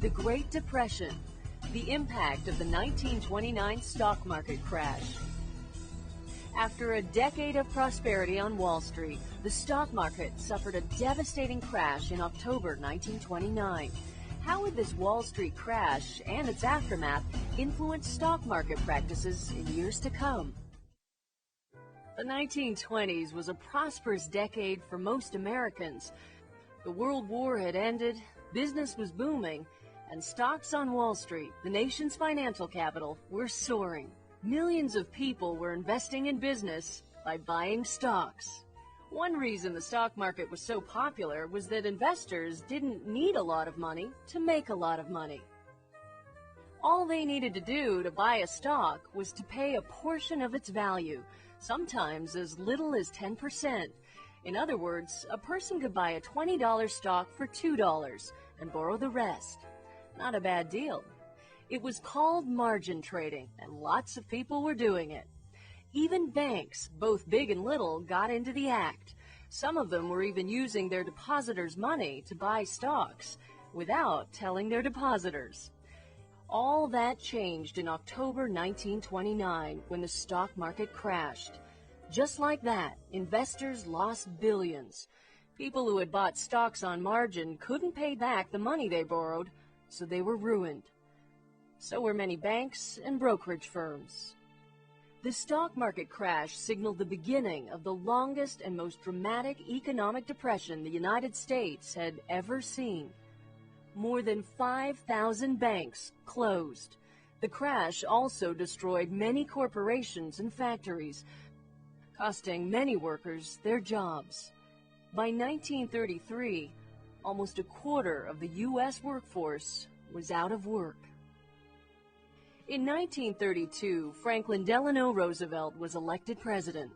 The Great Depression, the impact of the 1929 stock market crash. After a decade of prosperity on Wall Street, the stock market suffered a devastating crash in October 1929. How would this Wall Street crash and its aftermath influence stock market practices in years to come? The 1920s was a prosperous decade for most Americans. The World War had ended, business was booming, and stocks on Wall Street, the nation's financial capital, were soaring. Millions of people were investing in business by buying stocks. One reason the stock market was so popular was that investors didn't need a lot of money to make a lot of money. All they needed to do to buy a stock was to pay a portion of its value, sometimes as little as 10%. In other words, a person could buy a $20 stock for $2 and borrow the rest. Not a bad deal. It was called margin trading, and lots of people were doing it. Even banks, both big and little, got into the act. Some of them were even using their depositors' money to buy stocks without telling their depositors. All that changed in October 1929 when the stock market crashed. Just like that, investors lost billions. People who had bought stocks on margin couldn't pay back the money they borrowed, so they were ruined. So were many banks and brokerage firms. The stock market crash signaled the beginning of the longest and most dramatic economic depression the United States had ever seen. More than 5,000 banks closed. The crash also destroyed many corporations and factories, costing many workers their jobs. By 1933, almost a quarter of the U.S. workforce was out of work. In 1932, Franklin Delano Roosevelt was elected president.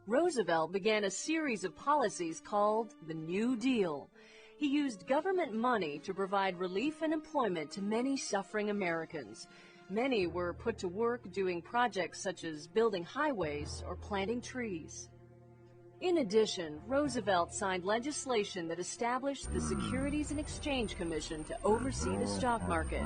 Roosevelt began a series of policies called the New Deal. He used government money to provide relief and employment to many suffering Americans. Many were put to work doing projects such as building highways or planting trees. In addition, Roosevelt signed legislation that established the Securities and Exchange Commission to oversee the stock market.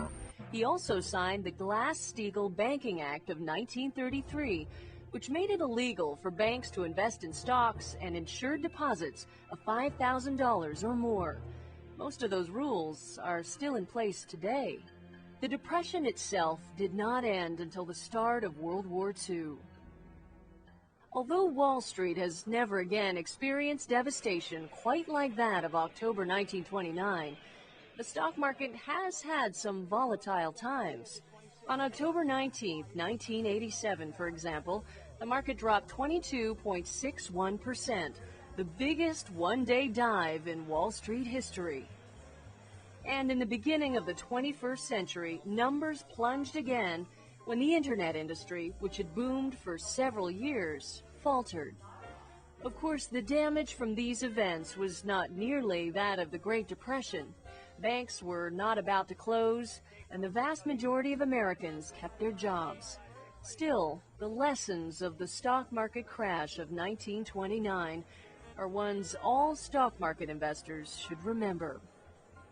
He also signed the Glass-Steagall Banking Act of 1933, which made it illegal for banks to invest in stocks and insured deposits of $5,000 or more. Most of those rules are still in place today. The Depression itself did not end until the start of World War II. Although Wall Street has never again experienced devastation quite like that of October 1929, the stock market has had some volatile times. On October 19, 1987, for example, the market dropped 22.61%, the biggest one-day dive in Wall Street history. And in the beginning of the 21st century, numbers plunged again when the internet industry, which had boomed for several years, faltered. Of course, the damage from these events was not nearly that of the Great Depression. Banks were not about to close, and the vast majority of Americans kept their jobs. Still, the lessons of the stock market crash of 1929 are ones all stock market investors should remember.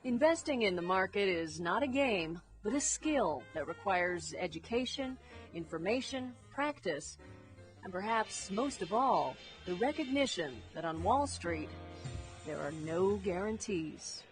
Investing in the market is not a game, but a skill that requires education, information, practice, and perhaps most of all, the recognition that on Wall Street, there are no guarantees.